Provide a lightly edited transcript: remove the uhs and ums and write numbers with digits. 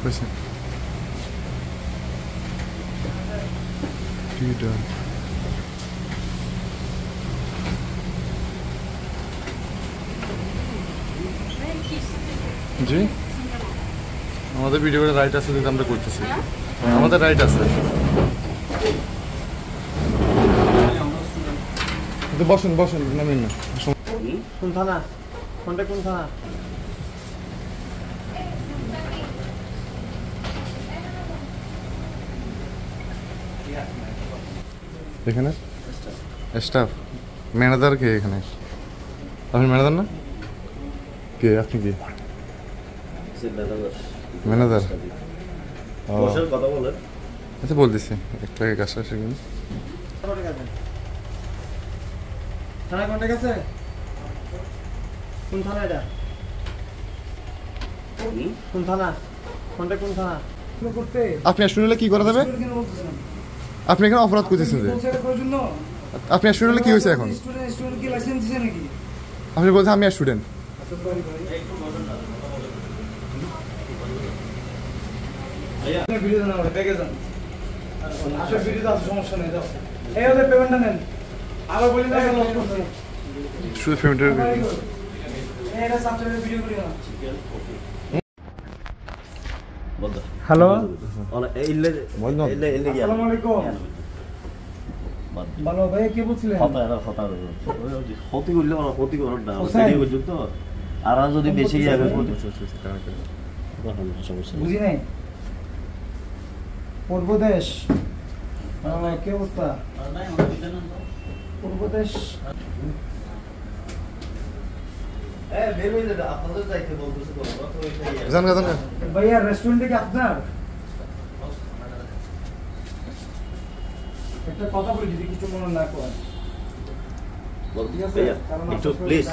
হয়েছে জি আমাদের ভিডিও করে রাইট আছে যেটা আমরা করতেছি আমাদের রাইট আছে বসুন বসুন নামেন না কোন থানা কোনটা কোন থানা এখানে স্টাফ ম্যানেজার কে এখানে আপনি ম্যানেজার না কে আপনি কি ম্যানেজার কথা বলেন আচ্ছা বলতেছি একটা কাজ আসে কিন্তু থানা কোনটা গেছে কোন থানা এটা কোন থানা কোনটা কোন থানা করতে আপনি শুনলে কি করে দেবে আপনি এখানে অপরাধ করতেছেন যে আপনি শুনলে কি হয়েছে এখন আপনি বলছেন আমি স্টুডেন্ট শুধু পেমেন্টের হ্যালো ভালো ভাই কে বলছিলেন ক্ষতি করলে ক্ষতি করার না পর্যন্ত আর যদি বেশি বুঝি নাই পূর্বদেশ কে অবস্থা পূর্বদেশ ভাইয়া রেস্টুরেন্টে কি আপনার একটা কথা বলি যদি কিছু মনে না করেন একটু প্লিজ